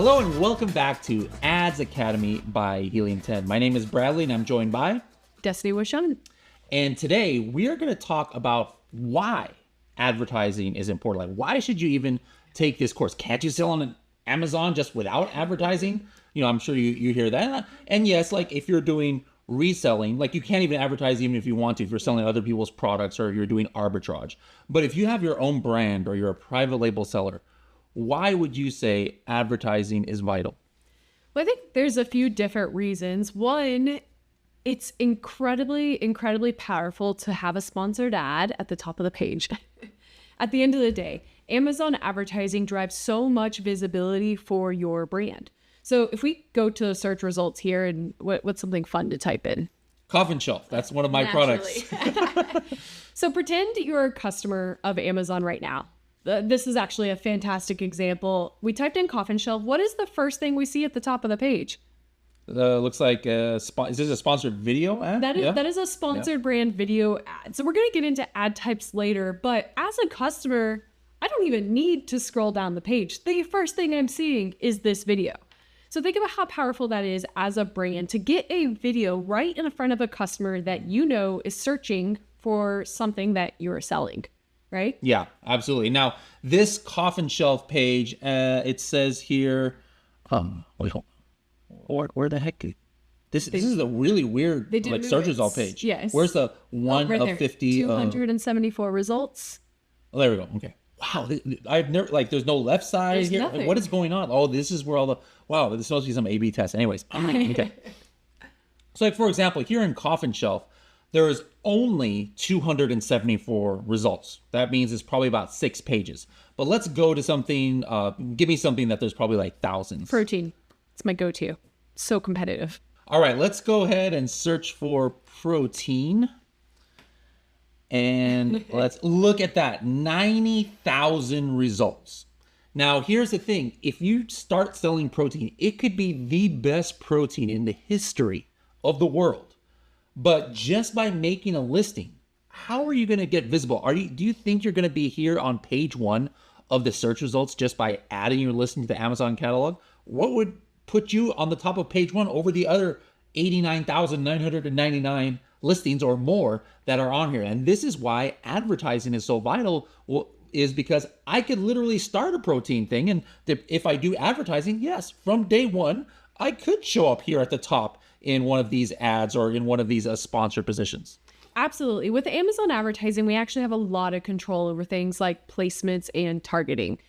Hello and welcome back to Ads Academy by Helium 10. My name is Bradley and I'm joined by Destiny Wishon. And today we are going to talk about why advertising is important. Like, why should you even take this course? Can't you sell on Amazon just without advertising? You know, I'm sure you hear that. And yes, like if you're doing reselling, like you can't even advertise even if you want to, if you're selling other people's products or you're doing arbitrage. But if you have your own brand or you're a private label seller, why would you say advertising is vital? Well, I think there's a few different reasons. One, it's incredibly powerful to have a sponsored ad at the top of the page. At the end of the day, Amazon advertising drives so much visibility for your brand. So if we go to the search results here, and what's something fun to type in? Coffin shelf. That's one of my products. So pretend you're a customer of Amazon right now. This is actually a fantastic example. We typed in coffin shelf. What is the first thing we see at the top of the page? Looks like is this a sponsored video ad? That is a sponsored brand video ad. So we're going to get into ad types later, but as a customer, I don't even need to scroll down the page. The first thing I'm seeing is this video. So think about how powerful that is as a brand to get a video right in front of a customer that you know is searching for something that you're selling. Right? Yeah, absolutely. Now, this coffin shelf page, it says here, where the heck? This is a really weird like search result page. Yes. Where's the one right of there. 50? 274 results. Oh, there we go. Okay. Wow. I've never, like, there's no left side There's here. nothing. Like, what is going on? Oh, this is where all the, wow, this supposed to be some A/B test. Anyways. Okay. So, like, for example, here in coffin shelf, there is only 274 results. That means it's probably about 6 pages. But let's go to something, give me something that there's probably like thousands. Protein. It's my go-to. So competitive. All right, let's go ahead and search for protein. And let's look at that, 90,000 results. Now, here's the thing. If you start selling protein, it could be the best protein in the history of the world. But just by making a listing, how are you going to get visible? Do you think you're going to be here on page 1 of the search results just by adding your listing to the Amazon catalog? What would put you on the top of page 1 over the other 89,999 listings or more that are on here? And this is why advertising is so vital, is because I could literally start a protein thing. And if I do advertising, yes, from day 1, I could show up here at the top in one of these ads or in one of these sponsored positions. Absolutely. With Amazon advertising, we actually have a lot of control over things like placements and targeting.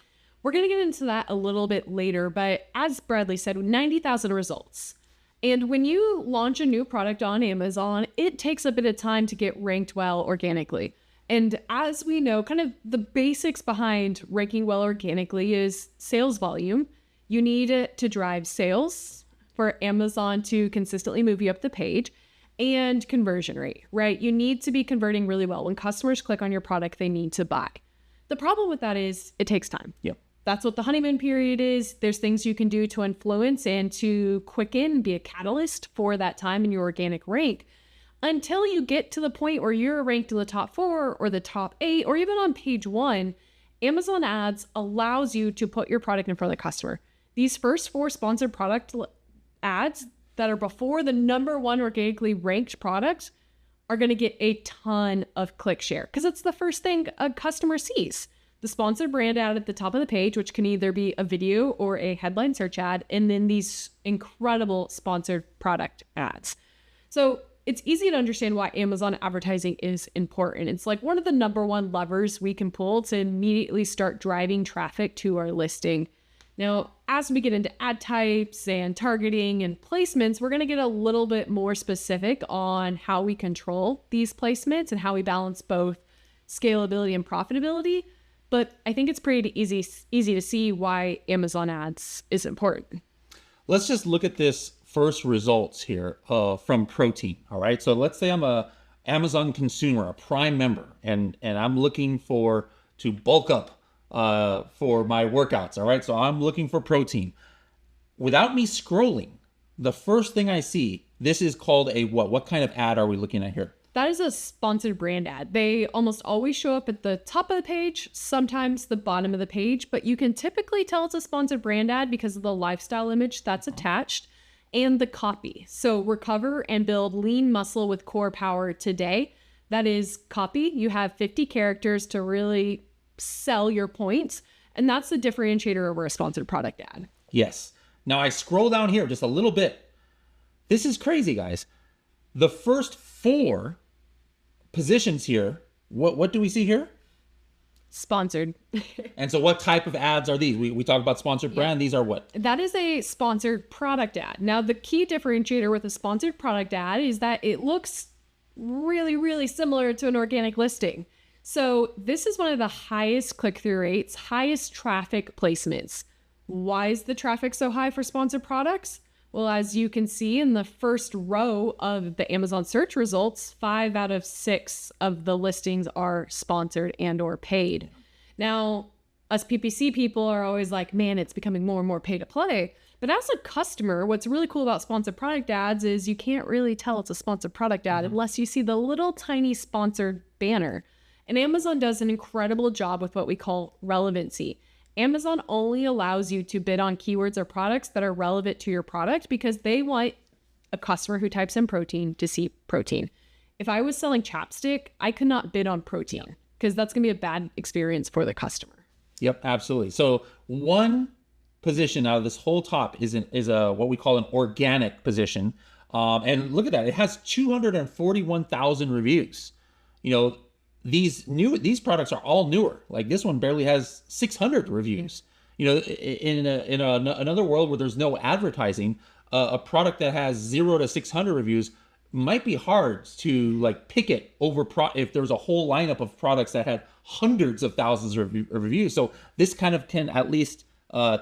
We're going to get into that a little bit later, but as Bradley said, 90,000 results. And when you launch a new product on Amazon, it takes a bit of time to get ranked well organically. And as we know, kind of the basics behind ranking well organically is sales volume. You need it to drive sales for Amazon to consistently move you up the page, and conversion rate, right? You need to be converting really well. When customers click on your product, they need to buy. The problem with that is it takes time. Yep. That's what the honeymoon period is. There's things you can do to influence and to quicken, be a catalyst for that time in your organic rank until you get to the point where you're ranked in the top 4 or the top 8 or even on page 1. Amazon Ads allows you to put your product in front of the customer. These first 4 sponsored product ads that are before the number 1 organically ranked product are going to get a ton of click share because it's the first thing a customer sees. The sponsored brand ad at the top of the page, which can either be a video or a headline search ad, and then these incredible sponsored product ads. So it's easy to understand why Amazon advertising is important. It's like one of the number 1 levers we can pull to immediately start driving traffic to our listing. Now, as we get into ad types and targeting and placements, we're going to get a little bit more specific on how we control these placements and how we balance both scalability and profitability. But I think it's pretty easy to see why Amazon Ads is important. Let's just look at this first results here from protein. All right. So let's say I'm a Amazon consumer, a Prime member, and I'm looking to bulk up for my workouts. All right. So I'm looking for protein. Without me scrolling, the first thing I see, this is called a what? What kind of ad are we looking at here? That is a sponsored brand ad. They almost always show up at the top of the page, sometimes the bottom of the page, but you can typically tell it's a sponsored brand ad because of the lifestyle image that's attached and the copy. So recover and build lean muscle with core power today. That is copy. You have 50 characters to really sell your points. And that's the differentiator over a sponsored product ad. Yes. Now I scroll down here just a little bit. This is crazy, guys. The first 4 positions here, what do we see here? Sponsored. And so what type of ads are these? We talked about sponsored brand. These are what? That is a sponsored product ad. Now, the key differentiator with a sponsored product ad is that it looks really, really similar to an organic listing. So this is one of the highest click-through rates, highest traffic placements. Why is the traffic so high for sponsored products? Well, as you can see in the first row of the Amazon search results, 5 out of 6 of the listings are sponsored and or paid. Now, us PPC people are always like, man, it's becoming more and more pay to play. But as a customer, what's really cool about sponsored product ads is you can't really tell it's a sponsored product ad unless you see the little tiny sponsored banner. And Amazon does an incredible job with what we call relevancy. Amazon only allows you to bid on keywords or products that are relevant to your product because they want a customer who types in protein to see protein. If I was selling chapstick, I could not bid on protein because that's going to be a bad experience for the customer. Yep, absolutely. So one position out of this whole top is a what we call an organic position. And look at that. It has 241,000 reviews. You know, these products are all newer. Like this one barely has 600 reviews. You know, in another world where there's no advertising, a product that has 0 to 600 reviews might be hard to like pick it over if there's a whole lineup of products that had hundreds of thousands of reviews. So this kind of can at least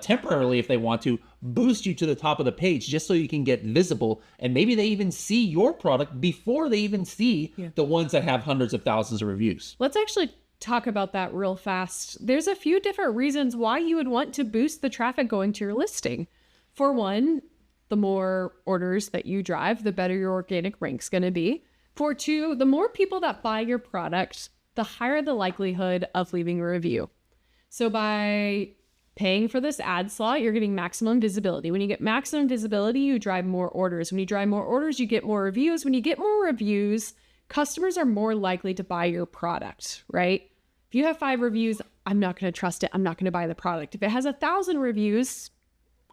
temporarily, if they want to, boost you to the top of the page just so you can get visible. And maybe they even see your product before they even see the ones that have hundreds of thousands of reviews. Let's actually talk about that real fast. There's a few different reasons why you would want to boost the traffic going to your listing. For one, the more orders that you drive, the better your organic rank's going to be. For 2, the more people that buy your product, the higher the likelihood of leaving a review. So by paying for this ad slot, you're getting maximum visibility. When you get maximum visibility, you drive more orders. When you drive more orders, you get more reviews. When you get more reviews, customers are more likely to buy your product, right? If you have 5 reviews, I'm not going to trust it. I'm not going to buy the product. If it has 1,000 reviews,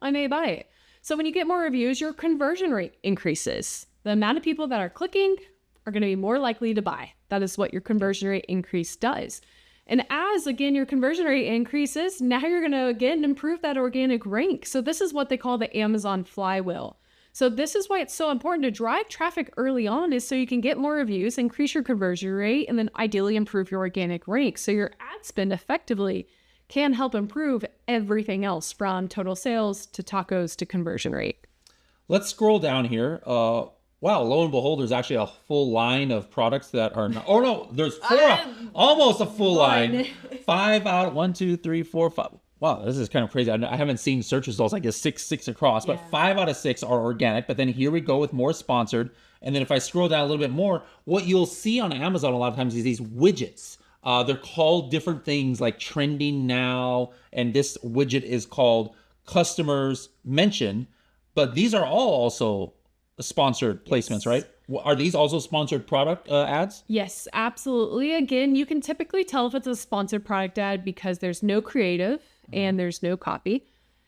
I may buy it. So when you get more reviews, your conversion rate increases. The amount of people that are clicking are going to be more likely to buy. That is what your conversion rate increase does. And as, again, your conversion rate increases, now you're going to, again, improve that organic rank. So this is what they call the Amazon flywheel. So this is why it's so important to drive traffic early on, is so you can get more reviews, increase your conversion rate, and then ideally improve your organic rank. So your ad spend effectively can help improve everything else from total sales to tacos to conversion rate. Let's scroll down here. Wow, lo and behold, there's actually a full line of products that are not, oh no, there's 4, almost a full line. 5 out, 1, 2, 3, 4, 5. Wow, this is kind of crazy. I haven't seen search results like this 6 across, but 5 out of 6 are organic. But then here we go with more sponsored. And then if I scroll down a little bit more, what you'll see on Amazon a lot of times is these widgets. They're called different things like trending now, and this widget is called customers mention. But these are all also sponsored placements, right? Are these also sponsored product ads? Yes, absolutely. Again, you can typically tell if it's a sponsored product ad because there's no creative and there's no copy.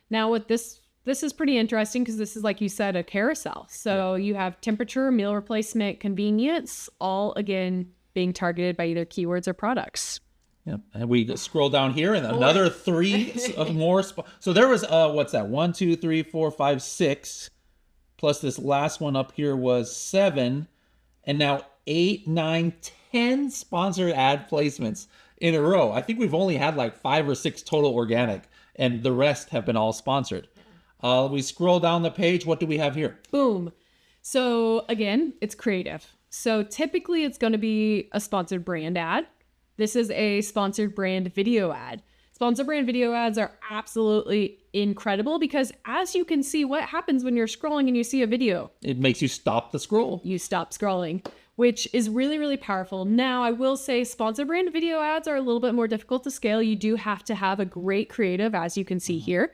Now with this is pretty interesting because this is, like you said, a carousel. So you have temperature, meal replacement, convenience, all again being targeted by either keywords or products. Yeah, and we scroll down here and another 3 of more. So there was what's that? 1, 2, 3, 4, 5, 6. Plus this last one up here was 7, and now 8, 9, 10 sponsored ad placements in a row. I think we've only had like 5 or 6 total organic, and the rest have been all sponsored. We scroll down the page. What do we have here? Boom. So again, it's creative. So typically it's going to be a sponsored brand ad. This is a sponsored brand video ad. Sponsored brand video ads are absolutely incredible because, as you can see, what happens when you're scrolling and you see a video? It makes you stop the scroll. You stop scrolling. which is really, really powerful. Now, I will say sponsor brand video ads are a little bit more difficult to scale. You do have to have a great creative, as you can see here.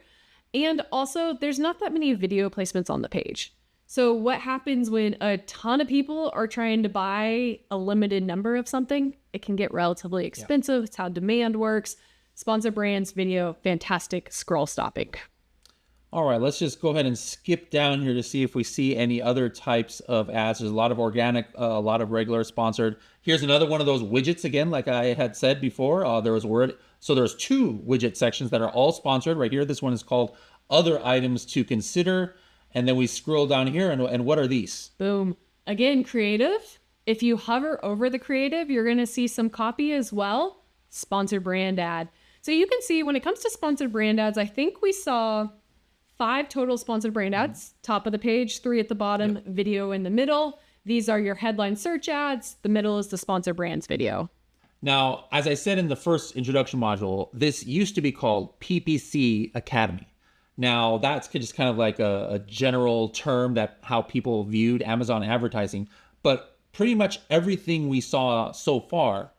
And also, there's not that many video placements on the page. So what happens when a ton of people are trying to buy a limited number of something? It can get relatively expensive. It's how demand works. Sponsor brands, video, fantastic, scroll stopping. All right, let's just go ahead and skip down here to see if we see any other types of ads. There's a lot of organic, a lot of regular sponsored. Here's another one of those widgets again, like I had said before. So there's 2 widget sections that are all sponsored right here. This one is called Other Items to Consider. And then we scroll down here, and what are these? Boom. Again, creative. If you hover over the creative, you're going to see some copy as well. Sponsored brand ad. So you can see when it comes to sponsored brand ads, I think we saw 5 total sponsored brand ads. Top of the page, 3 at the bottom, video in the middle. These are your headline search ads. The middle is the sponsored brands video. Now, as I said in the first introduction module, this used to be called PPC Academy. Now, that's just kind of like a general term that how people viewed Amazon advertising. But pretty much everything we saw so far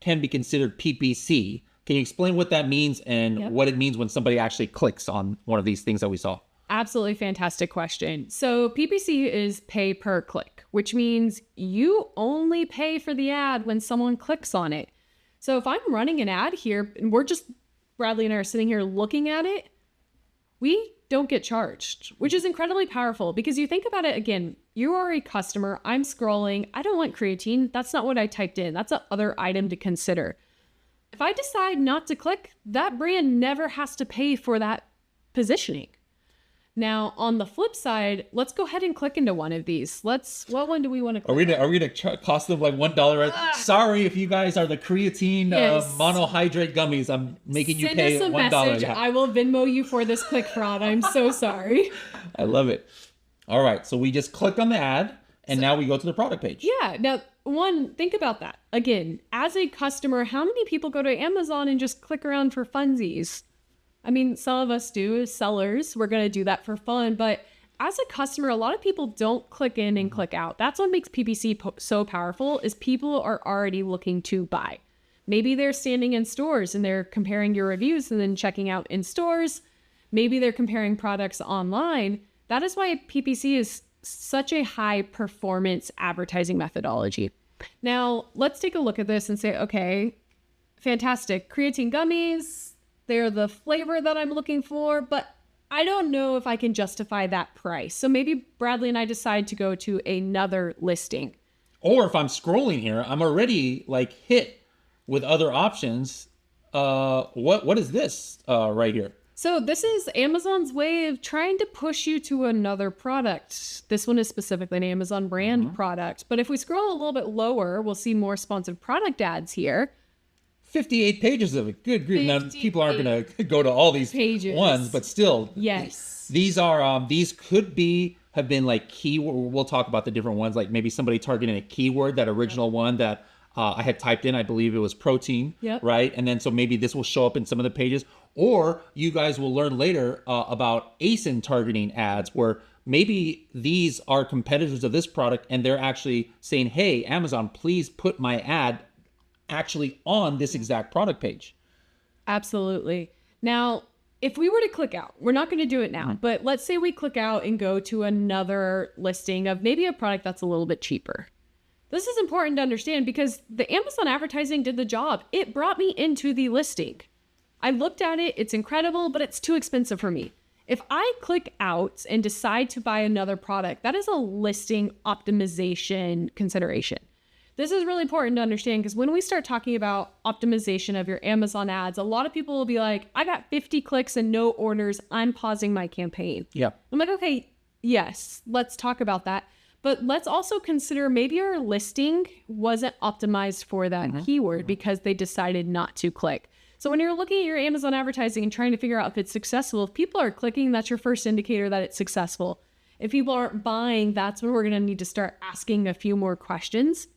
can be considered PPC. Can you explain what that means and what it means when somebody actually clicks on one of these things that we saw? Absolutely fantastic question. So PPC is pay per click, which means you only pay for the ad when someone clicks on it. So if I'm running an ad here and Bradley and I are sitting here looking at it, we don't get charged, which is incredibly powerful because you think about it again, you are a customer, I'm scrolling, I don't want creatine. That's not what I typed in. That's another item to consider. If I decide not to click, that brand never has to pay for that positioning. Now, on the flip side, let's go ahead and click into one of these. What one do we want to click? Are we gonna cost them like $1? Right? Sorry if you guys are the creatine monohydrate gummies. I'm making you pay $1. Send us a message. Yeah. I will Venmo you for this click fraud. I'm so sorry. I love it. All right, so we just click on the ad, and now we go to the product page. Yeah. Now, think about that. Again, as a customer, how many people go to Amazon and just click around for funsies? I mean, some of us do as sellers. We're going to do that for fun. But as a customer, a lot of people don't click in and click out. That's what makes PPC so powerful is people are already looking to buy. Maybe they're standing in stores and they're comparing your reviews and then checking out in stores. Maybe they're comparing products online. That is why PPC is such a high performance advertising methodology. Now, let's take a look at this and say, okay, fantastic. Creatine gummies. They're the flavor that I'm looking for, but I don't know if I can justify that price. So maybe Bradley and I decide to go to another listing. Or if I'm scrolling here, I'm already like hit with other options. What is this right here? So this is Amazon's way of trying to push you to another product. This one is specifically an Amazon brand product. But if we scroll a little bit lower, we'll see more sponsored product ads here. 58 pages of it. Good grief. Now, people aren't going to go to all these ones, but still. Yes. These are, these could have been like keyword. We'll talk about the different ones, like maybe somebody targeting a keyword, that original one that I had typed in, I believe it was protein, right? And then so maybe this will show up in some of the pages. Or you guys will learn later about ASIN targeting ads, where maybe these are competitors of this product and they're actually saying, hey, Amazon, please put my ad actually on this exact product page. Absolutely. Now, if we were to click out, we're not going to do it now, but let's say we click out and go to another listing of maybe a product that's a little bit cheaper. This is important to understand because the Amazon advertising did the job. It brought me into the listing. I looked at it, it's incredible, but it's too expensive for me. If I click out and decide to buy another product, that is a listing optimization consideration. This is really important to understand because when we start talking about optimization of your Amazon ads, a lot of people will be like, I got 50 clicks and no orders. I'm pausing my campaign. Yeah. I'm like, okay, yes, let's talk about that. But let's also consider maybe your listing wasn't optimized for that keyword because they decided not to click. So when you're looking at your Amazon advertising and trying to figure out if it's successful, if people are clicking, that's your first indicator that it's successful. If people aren't buying, that's when we're going to need to start asking a few more questions.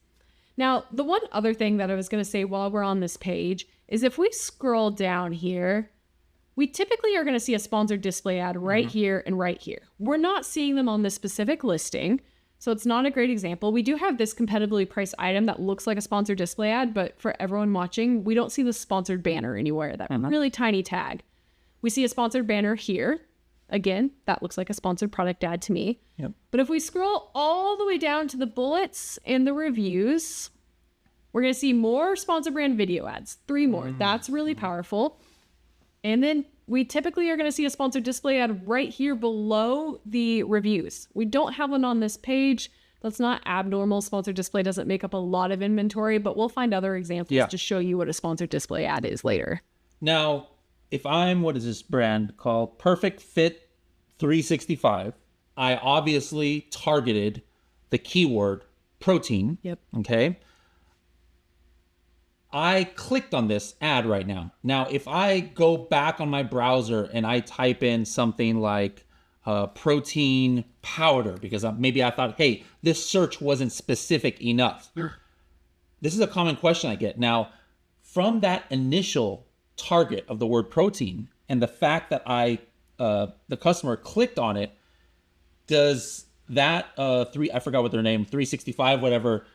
Now, the one other thing that I was going to say while we're on this page is if we scroll down here, we typically are going to see a sponsored display ad right here and right here. We're not seeing them on this specific listing. So it's not a great example. We do have this competitively priced item that looks like a sponsored display ad, but for everyone watching, we don't see the sponsored banner anywhere, that really tiny tag. We see a sponsored banner here. Again, that looks like a sponsored product ad to me. Yep. But if we scroll all the way down to the bullets and the reviews, we're going to see more sponsored brand video ads, 3 more. That's really powerful. And then we typically are going to see a sponsored display ad right here below the reviews. We don't have one on this page. That's not abnormal. Sponsored display doesn't make up a lot of inventory, but we'll find other examples to show you what a sponsored display ad is later. Now, if I'm, what is this brand called? Perfect Fit 365, I obviously targeted the keyword protein. Yep. Okay. I clicked on this ad right now. Now, if I go back on my browser and I type in something like protein powder, because maybe I thought, hey, this search wasn't specific enough. This is a common question I get. Now, from that initial target of the word protein and the fact that the customer clicked on it, does that I forgot what their name, 365, whatever,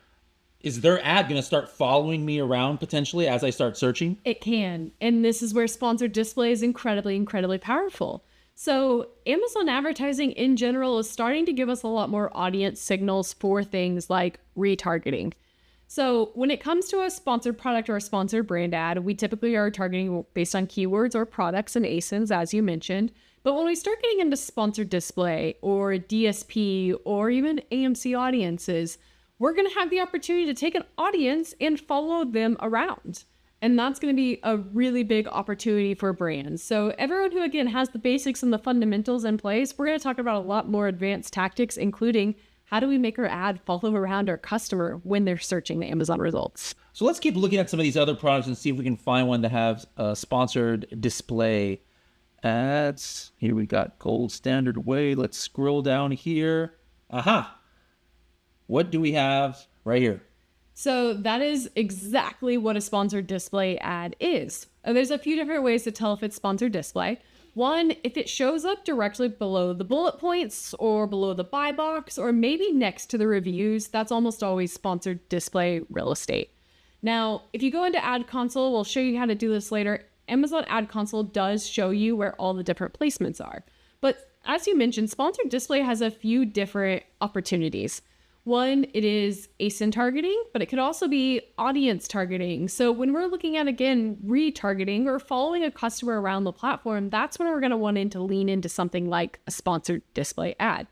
is their ad going to start following me around potentially as I start searching? It can. And this is where sponsored display is incredibly powerful. So Amazon advertising in general is starting to give us a lot more audience signals for things like retargeting. So when it comes to a sponsored product or a sponsored brand ad, we typically are targeting based on keywords or products and ASINs, as you mentioned. But when we start getting into sponsored display or DSP or even AMC audiences, we're going to have the opportunity to take an audience and follow them around. And that's going to be a really big opportunity for brands. So everyone who, again, has the basics and the fundamentals in place, we're going to talk about a lot more advanced tactics, including how do we make our ad follow around our customer when they're searching the Amazon results. So let's keep looking at some of these other products and see if we can find one that has sponsored display ads. Here we got Gold Standard Whey. Let's scroll down here. Aha. What do we have right here? So that is exactly what a sponsored display ad is. There's a few different ways to tell if it's sponsored display. One, if it shows up directly below the bullet points or below the buy box or maybe next to the reviews, that's almost always sponsored display real estate. Now, if you go into Ad Console, we'll show you how to do this later. Amazon Ad Console does show you where all the different placements are. But as you mentioned, sponsored display has a few different opportunities. One, it is ASIN targeting, but it could also be audience targeting. So when we're looking at, again, retargeting or following a customer around the platform, that's when we're going to want to lean into something like a sponsored display ad.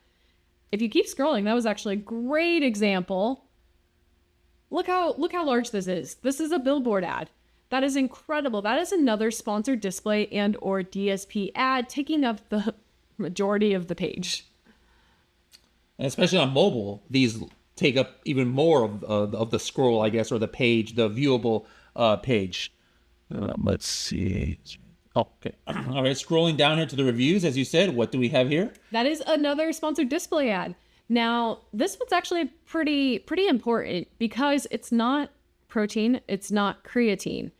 If you keep scrolling, that was actually a great example. Look how large this is. This is a billboard ad. That is incredible. That is another sponsored display and or DSP ad taking up the majority of the page. And especially on mobile, these take up even more of the scroll, I guess, or the page, the viewable page. Let's see. Okay. All right. Scrolling down here to the reviews, as you said, what do we have here? That is another sponsored display ad. Now, this one's actually pretty important because it's not protein. It's not creatine.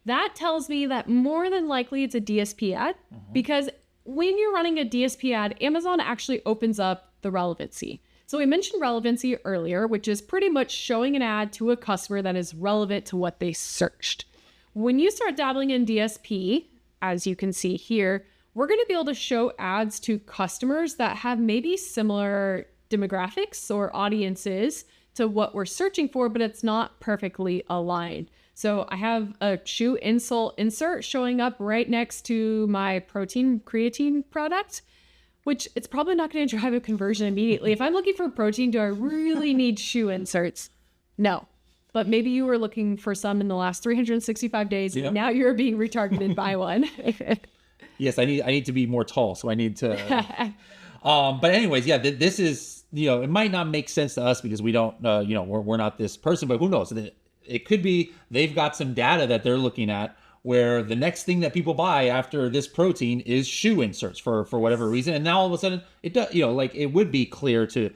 That tells me that more than likely it's a DSP ad because when you're running a DSP ad, Amazon actually opens up the relevancy. So we mentioned relevancy earlier, which is pretty much showing an ad to a customer that is relevant to what they searched. When you start dabbling in DSP, as you can see here, we're going to be able to show ads to customers that have maybe similar demographics or audiences to what we're searching for, but it's not perfectly aligned. So I have a shoe insert showing up right next to my protein creatine product, which it's probably not going to drive a conversion immediately. If I'm looking for protein, do I really need shoe inserts? No. But maybe you were looking for some in the last 365 days. Yep. Now you're being retargeted by one. Yes, I need to be more tall, so I need to. But anyways, yeah, this is, it might not make sense to us because we don't, we're not this person, but who knows? It could be they've got some data that they're looking at where the next thing that people buy after this protein is shoe inserts for whatever reason. And now all of a sudden it does, it would be clear to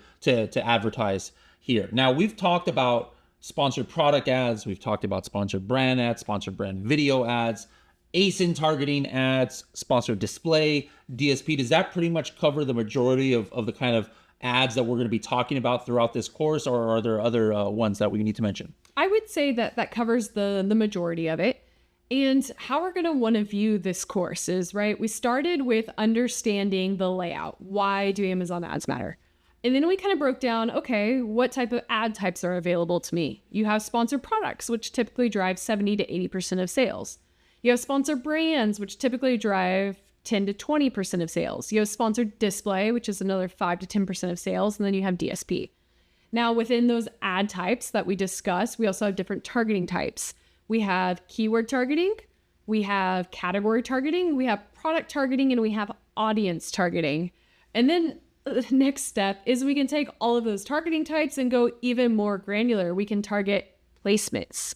advertise here. Now we've talked about sponsored product ads. We've talked about sponsored brand ads, sponsored brand video ads, ASIN targeting ads, sponsored display, DSP. Does that pretty much cover the majority of the kind of ads that we're going to be talking about throughout this course, or are there other ones that we need to mention? I would say that that covers the majority of it. And how we're going to want to view this course is, right, we started with understanding the layout. Why do Amazon ads matter? And then we kind of broke down, okay, what type of ad types are available to me? You have sponsored products, which typically drive 70 to 80% of sales. You have sponsored brands, which typically drive 10 to 20% of sales. You have sponsored display, which is another 5 to 10% of sales. And then you have DSP. Now, within those ad types that we discussed, we also have different targeting types. We have keyword targeting, we have category targeting, we have product targeting, and we have audience targeting. And then the next step is we can take all of those targeting types and go even more granular. We can target placements.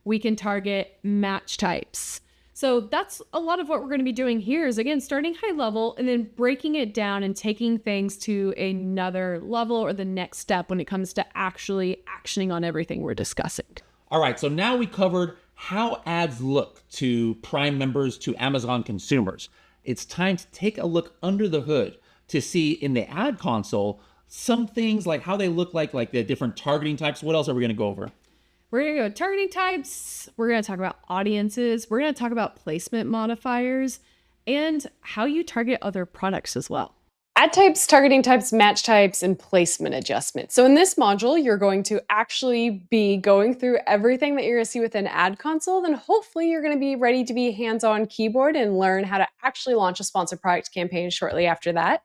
We can target match types. So that's a lot of what we're going to be doing here is, again, starting high level and then breaking it down and taking things to another level or the next step when it comes to actually actioning on everything we're discussing. All right, so now we covered how ads look to Prime members, to Amazon consumers. It's time to take a look under the hood to see in the ad console some things like how they look like the different targeting types. What else are we going to go over? We're going to go targeting types. We're going to talk about audiences. We're going to talk about placement modifiers and how you target other products as well. Ad types, targeting types, match types, and placement adjustments. So in this module, you're going to actually be going through everything that you're going to see within Ad Console. Then hopefully you're going to be ready to be hands-on keyboard and learn how to actually launch a sponsored product campaign shortly after that.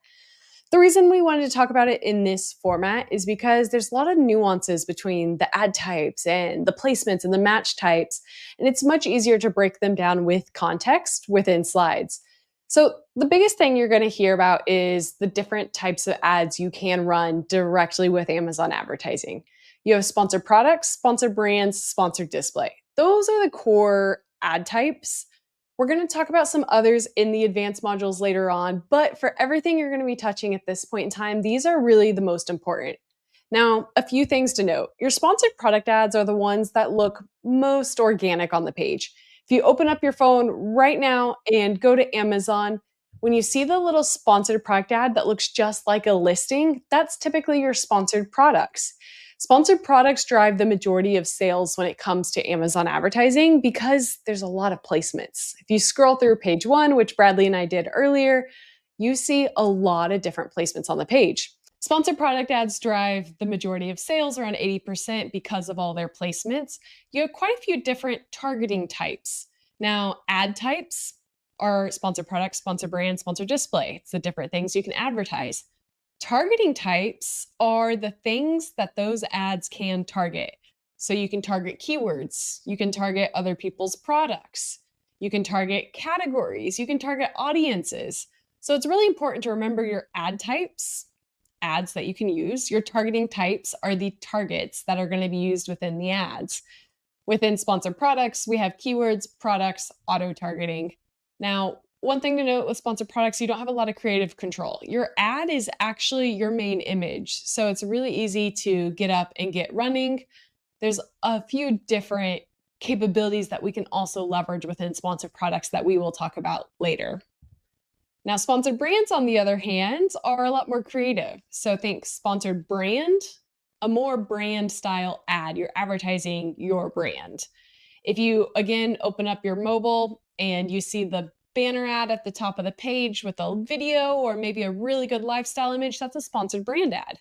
The reason we wanted to talk about it in this format is because there's a lot of nuances between the ad types and the placements and the match types, and it's much easier to break them down with context within slides. So the biggest thing you're going to hear about is the different types of ads you can run directly with Amazon advertising. You have sponsored products, sponsored brands, sponsored display. Those are the core ad types. We're going to talk about some others in the advanced modules later on, but for everything you're going to be touching at this point in time, these are really the most important. Now, a few things to note. Your sponsored product ads are the ones that look most organic on the page. If you open up your phone right now and go to Amazon, when you see the little sponsored product ad that looks just like a listing, that's typically your sponsored products. Sponsored products drive the majority of sales when it comes to Amazon advertising because there's a lot of placements. If you scroll through page 1, which Bradley and I did earlier, you see a lot of different placements on the page. Sponsored product ads drive the majority of sales, around 80%, because of all their placements. You have quite a few different targeting types. Now, ad types are sponsored products, sponsored brand, sponsored display. It's the different things you can advertise. Targeting types are the things that those ads can target. So you can target keywords, you can target other people's products, you can target categories, you can target audiences. So it's really important to remember your ad types, ads that you can use. Your targeting types are the targets that are going to be used within the ads. Within sponsored products, we have keywords, products, auto targeting. Now, one thing to note with sponsored products, you don't have a lot of creative control. Your ad is actually your main image. So it's really easy to get up and get running. There's a few different capabilities that we can also leverage within sponsored products that we will talk about later. Now, sponsored brands, on the other hand, are a lot more creative. So think sponsored brand, a more brand style ad. You're advertising your brand. If you, again, open up your mobile and you see the banner ad at the top of the page with a video or maybe a really good lifestyle image, that's a sponsored brand ad.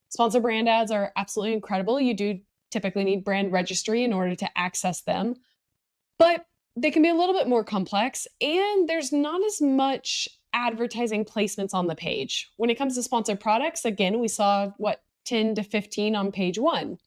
Sponsored brand ads are absolutely incredible. You do typically need brand registry in order to access them, but they can be a little bit more complex and there's not as much advertising placements on the page. When it comes to sponsored products, again, we saw 10 to 15 on page 1.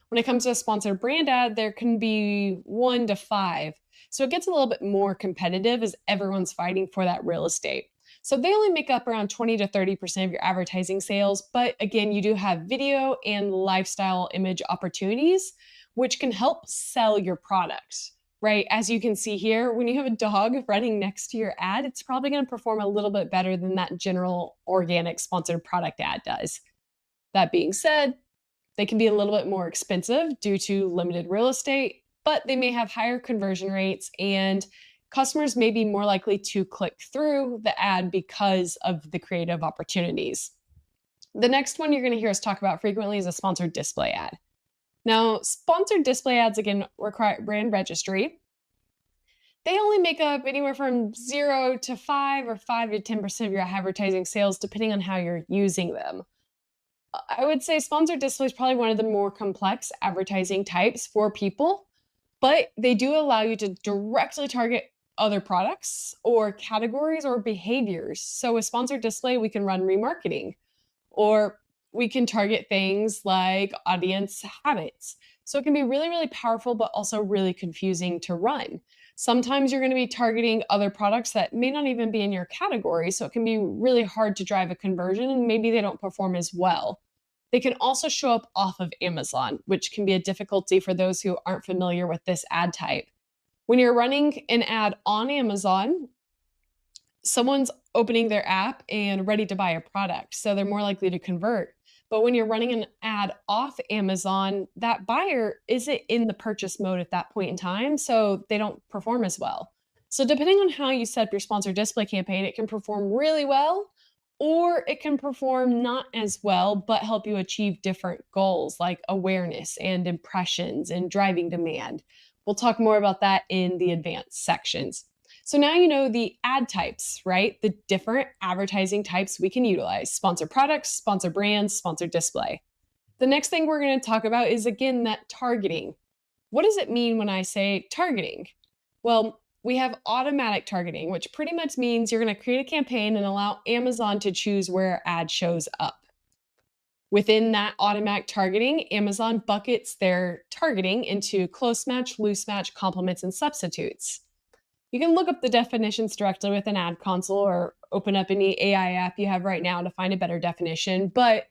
When it comes to a sponsored brand ad, there can be 1 to 5. So it gets a little bit more competitive as everyone's fighting for that real estate. So they only make up around 20 to 30% of your advertising sales. But again, you do have video and lifestyle image opportunities, which can help sell your product, right? As you can see here, when you have a dog running next to your ad, it's probably going to perform a little bit better than that general organic sponsored product ad does. That being said, they can be a little bit more expensive due to limited real estate, but they may have higher conversion rates and customers may be more likely to click through the ad because of the creative opportunities. The next one you're going to hear us talk about frequently is a sponsored display ad. Now, sponsored display ads, again, require brand registry. They only make up anywhere from 0 to 5 or 5 to 10% of your advertising sales, depending on how you're using them. I would say sponsored display is probably one of the more complex advertising types for people, but they do allow you to directly target other products or categories or behaviors. So with sponsored display, we can run remarketing, or we can target things like audience habits. So it can be really, really powerful, but also really confusing to run. Sometimes you're going to be targeting other products that may not even be in your category. So it can be really hard to drive a conversion, and maybe they don't perform as well. They can also show up off of Amazon, which can be a difficulty for those who aren't familiar with this ad type. When you're running an ad on Amazon, someone's opening their app and ready to buy a product, so they're more likely to convert. But when you're running an ad off Amazon, that buyer isn't in the purchase mode at that point in time, so they don't perform as well. So depending on how you set up your sponsored display campaign, it can perform really well, or it can perform not as well, but help you achieve different goals like awareness and impressions and driving demand. We'll talk more about that in the advanced sections. So now you know the ad types, right? The different advertising types we can utilize: sponsored products, sponsored brands, sponsored display. The next thing we're going to talk about is, again, that targeting. What does it mean when I say targeting? Well, we have automatic targeting, which pretty much means you're going to create a campaign and allow Amazon to choose where ad shows up. Within that automatic targeting, Amazon buckets their targeting into close match, loose match, complements, and substitutes. You can look up the definitions directly with an ad console or open up any AI app you have right now to find a better definition, but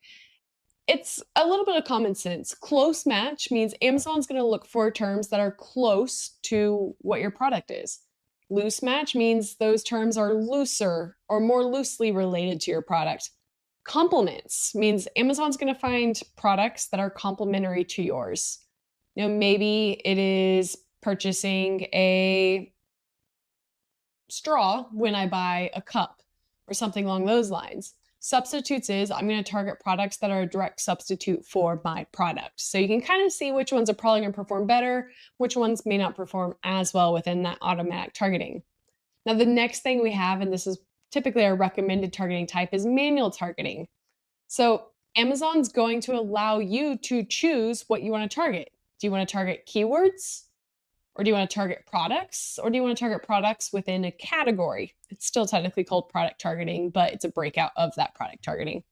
it's a little bit of common sense. Close match means Amazon's going to look for terms that are close to what your product is. Loose match means those terms are looser or more loosely related to your product. Complements means Amazon's going to find products that are complementary to yours. Maybe it is purchasing a straw when I buy a cup or something along those lines. Substitutes is I'm going to target products that are a direct substitute for my product. So you can kind of see which ones are probably going to perform better, which ones may not perform as well within that automatic targeting. Now, the next thing we have, and this is typically our recommended targeting type, is manual targeting. So Amazon's going to allow you to choose what you want to target. Do you want to target keywords? Or do you want to target products? Or do you want to target products within a category? It's still technically called product targeting, but it's a breakout of that product targeting.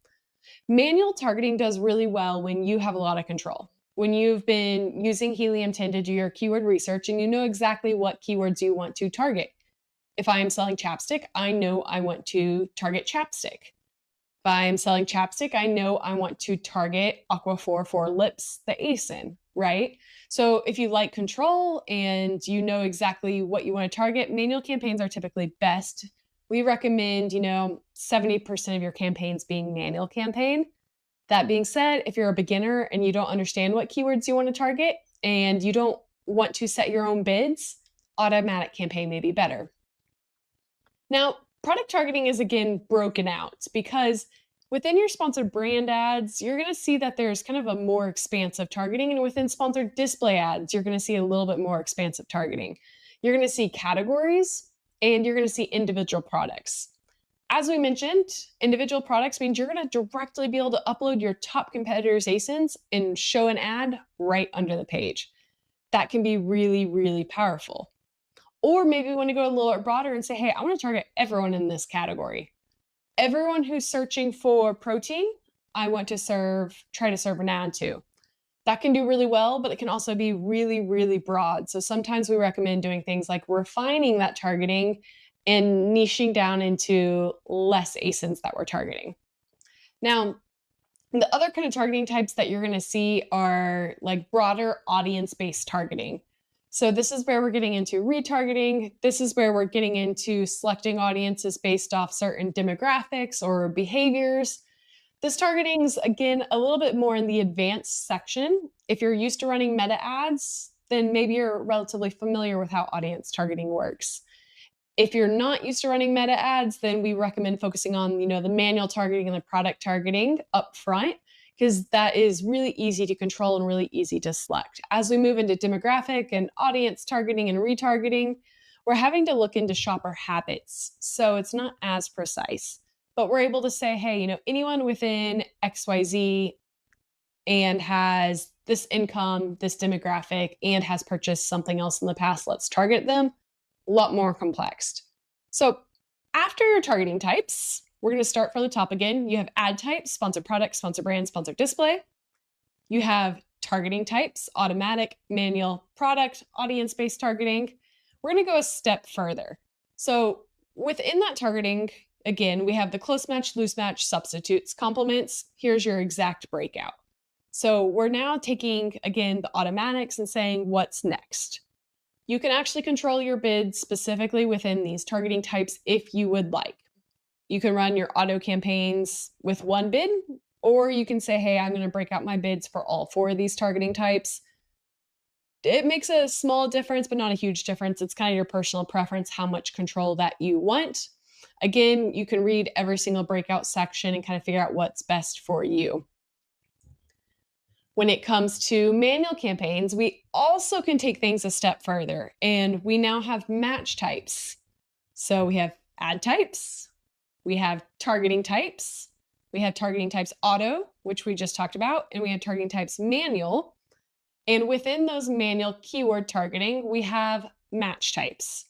Manual targeting does really well when you have a lot of control. When you've been using Helium 10 to do your keyword research and you know exactly what keywords you want to target. If I am selling chapstick, I know I want to target chapstick. If I am selling chapstick, I know I want to target Aquaphor for lips, the ASIN, right? So if you like control and you know exactly what you want to target, manual campaigns are typically best. We recommend, 70% of your campaigns being manual campaign. That being said, if you're a beginner and you don't understand what keywords you want to target and you don't want to set your own bids, automatic campaign may be better. Now, product targeting is again broken out because within your sponsored brand ads, you're going to see that there's kind of a more expansive targeting. And within sponsored display ads, you're going to see a little bit more expansive targeting. You're going to see categories and you're going to see individual products. As we mentioned, individual products means you're going to directly be able to upload your top competitors' ASINs and show an ad right under the page. That can be really, really powerful. Or maybe you want to go a little bit broader and say, hey, I want to target everyone in this category. Everyone who's searching for protein, I want to try to serve an ad to. That can do really well, but it can also be really, really broad. So sometimes we recommend doing things like refining that targeting and niching down into less ASINs that we're targeting. Now, the other kind of targeting types that you're going to see are like broader audience-based targeting. So this is where we're getting into retargeting. This is where we're getting into selecting audiences based off certain demographics or behaviors. This targeting is, again, a little bit more in the advanced section. If you're used to running meta ads, then maybe you're relatively familiar with how audience targeting works. If you're not used to running meta ads, then we recommend focusing on, the manual targeting and the product targeting up front, because that is really easy to control and really easy to select. As we move into demographic and audience targeting and retargeting, we're having to look into shopper habits. So it's not as precise, but we're able to say, hey, anyone within XYZ and has this income, this demographic, and has purchased something else in the past, let's target them. A lot more complex. So after your targeting types, we're going to start from the top again. You have ad types, sponsored product, sponsored brand, sponsored display. You have targeting types, automatic, manual, product, audience-based targeting. We're going to go a step further. So within that targeting, again, we have the close match, loose match, substitutes, complements. Here's your exact breakout. So we're now taking, again, the automatics and saying what's next. You can actually control your bids specifically within these targeting types if you would like. You can run your auto campaigns with one bid, or you can say, hey, I'm going to break out my bids for all 4 of these targeting types. It makes a small difference, but not a huge difference. It's kind of your personal preference, how much control that you want. Again, you can read every single breakout section and kind of figure out what's best for you. When it comes to manual campaigns, we also can take things a step further, and we now have match types. So we have ad types, we have targeting types, we have targeting types auto, which we just talked about, and we have targeting types manual. And within those manual keyword targeting, we have match types.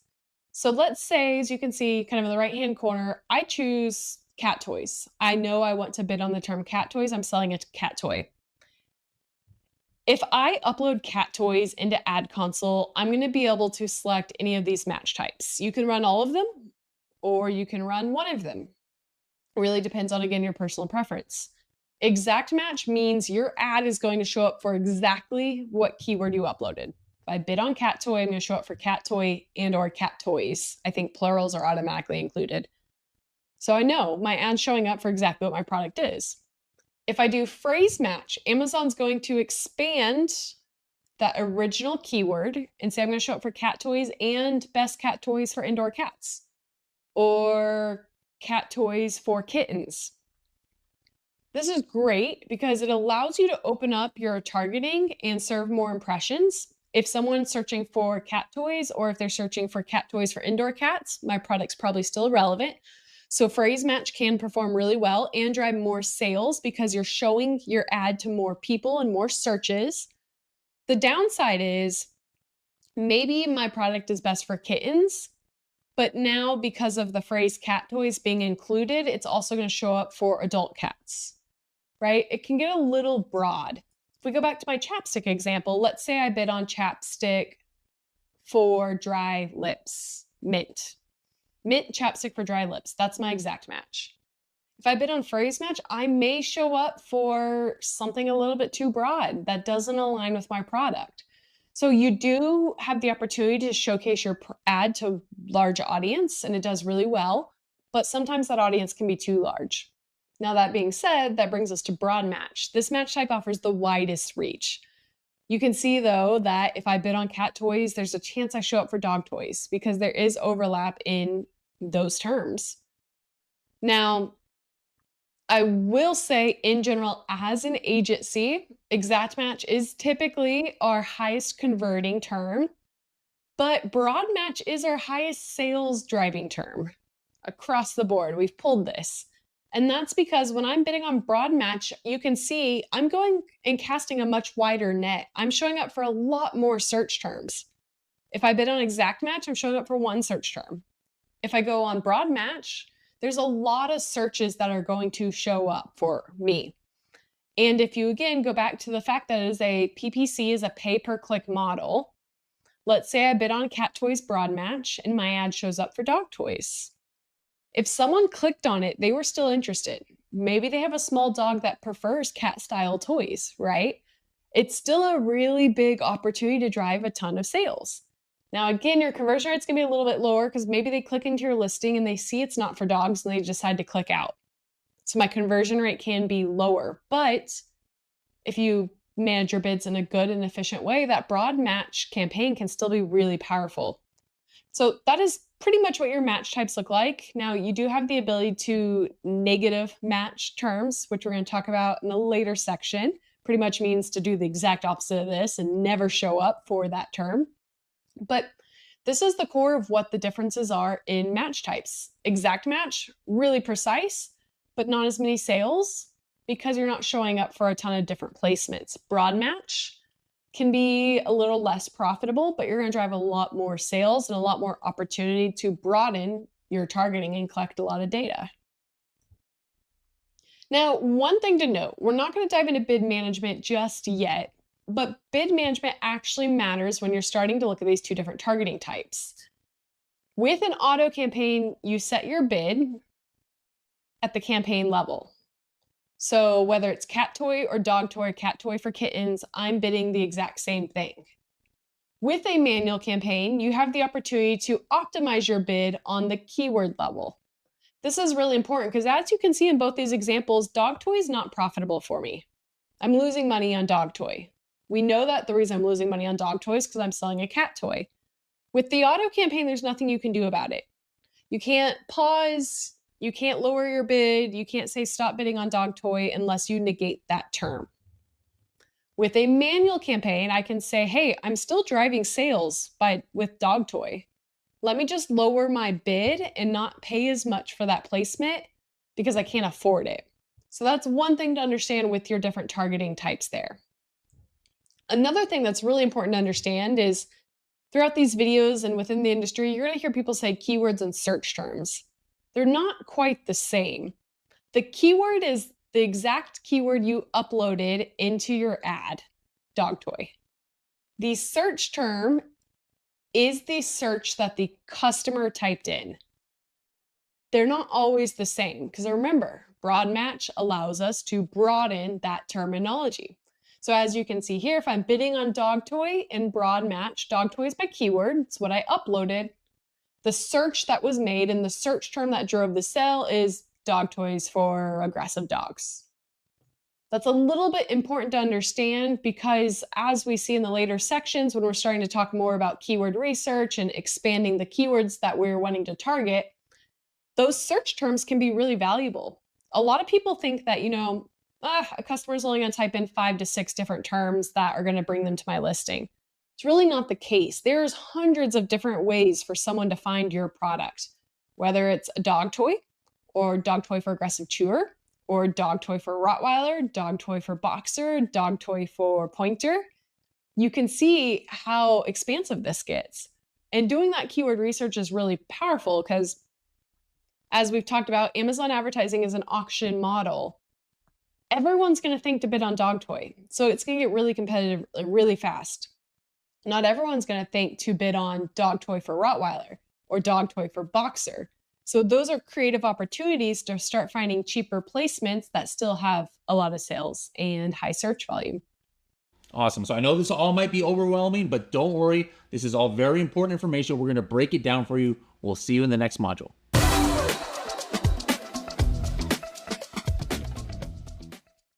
So let's say, as you can see kind of in the right-hand corner, I choose cat toys. I know I want to bid on the term cat toys. I'm selling a cat toy. If I upload cat toys into Ad Console, I'm going to be able to select any of these match types. You can run all of them, or you can run one of them. It really depends on, again, your personal preference. Exact match means your ad is going to show up for exactly what keyword you uploaded. If I bid on cat toy, I'm going to show up for cat toy and or cat toys. I think plurals are automatically included. So I know my ad's showing up for exactly what my product is. If I do phrase match, Amazon's going to expand that original keyword and say I'm going to show up for cat toys and best cat toys for indoor cats, or cat toys for kittens. This is great because it allows you to open up your targeting and serve more impressions. If someone's searching for cat toys, or if they're searching for cat toys for indoor cats, my product's probably still relevant. So phrase match can perform really well and drive more sales because you're showing your ad to more people and more searches. The downside is maybe my product is best for kittens, but now because of the phrase cat toys being included, it's also going to show up for adult cats, right? It can get a little broad. If we go back to my chapstick example, let's say I bid on chapstick for dry lips, mint chapstick for dry lips. That's my exact match. If I bid on phrase match, I may show up for something a little bit too broad that doesn't align with my product. So you do have the opportunity to showcase your ad to a large audience, and it does really well, but sometimes that audience can be too large. Now, that being said, that brings us to broad match. This match type offers the widest reach. You can see, though, that if I bid on cat toys, there's a chance I show up for dog toys because there is overlap in those terms. Now, I will say, in general, as an agency, exact match is typically our highest converting term, but broad match is our highest sales driving term across the board. We've pulled this. And that's because when I'm bidding on broad match, you can see I'm going and casting a much wider net. I'm showing up for a lot more search terms. If I bid on exact match, I'm showing up for one search term. If I go on broad match, there's a lot of searches that are going to show up for me. And if you, again, go back to the fact that it is a PPC is a pay-per-click model, let's say I bid on cat toys broad match and my ad shows up for dog toys. If someone clicked on it, they were still interested. Maybe they have a small dog that prefers cat-style toys, right? It's still a really big opportunity to drive a ton of sales. Now, again, your conversion rate's gonna be a little bit lower because maybe they click into your listing and they see it's not for dogs and they decide to click out. So my conversion rate can be lower, but if you manage your bids in a good and efficient way, that broad match campaign can still be really powerful. So that is pretty much what your match types look like. Now, you do have the ability to negative match terms, which we're going to talk about in a later section. Pretty much means to do the exact opposite of this and never show up for that term. But this is the core of what the differences are in match types. Exact match, really precise, but not as many sales because you're not showing up for a ton of different placements. Broad match can be a little less profitable, but you're going to drive a lot more sales and a lot more opportunity to broaden your targeting and collect a lot of data. Now, one thing to note, we're not going to dive into bid management just yet, but bid management actually matters when you're starting to look at these two different targeting types. With an auto campaign, you set your bid at the campaign level. So whether it's cat toy or dog toy, cat toy for kittens, I'm bidding the exact same thing. With a manual campaign, you have the opportunity to optimize your bid on the keyword level. This is really important because as you can see in both these examples, dog toy is not profitable for me. I'm losing money on dog toy. We know that the reason I'm losing money on dog toy is because I'm selling a cat toy. With the auto campaign, there's nothing you can do about it. You can't pause. You can't lower your bid. You can't say stop bidding on dog toy unless you negate that term. With a manual campaign, I can say, hey, I'm still driving sales with dog toy. Let me just lower my bid and not pay as much for that placement because I can't afford it. So that's one thing to understand with your different targeting types there. Another thing that's really important to understand is throughout these videos and within the industry, you're going to hear people say keywords and search terms. They're not quite the same. The keyword is the exact keyword you uploaded into your ad, dog toy. The search term is the search that the customer typed in. They're not always the same because remember, broad match allows us to broaden that terminology. So as you can see here, if I'm bidding on dog toy in broad match, dog toy is my keyword. It's what I uploaded. The search that was made and the search term that drove the sale is dog toys for aggressive dogs. That's a little bit important to understand because as we see in the later sections, when we're starting to talk more about keyword research and expanding the keywords that we're wanting to target, those search terms can be really valuable. A lot of people think that, a customer is only going to type in 5 to 6 different terms that are going to bring them to my listing. It's really not the case. There's hundreds of different ways for someone to find your product, whether it's a dog toy or dog toy for aggressive chewer or dog toy for Rottweiler, dog toy for boxer, dog toy for pointer. You can see how expansive this gets. And doing that keyword research is really powerful because as we've talked about, Amazon advertising is an auction model. Everyone's going to think to bid on dog toy. So it's going to get really competitive really fast. Not everyone's going to think to bid on dog toy for Rottweiler or dog toy for boxer. So those are creative opportunities to start finding cheaper placements that still have a lot of sales and high search volume. Awesome. So I know this all might be overwhelming, but don't worry. This is all very important information. We're going to break it down for you. We'll see you in the next module.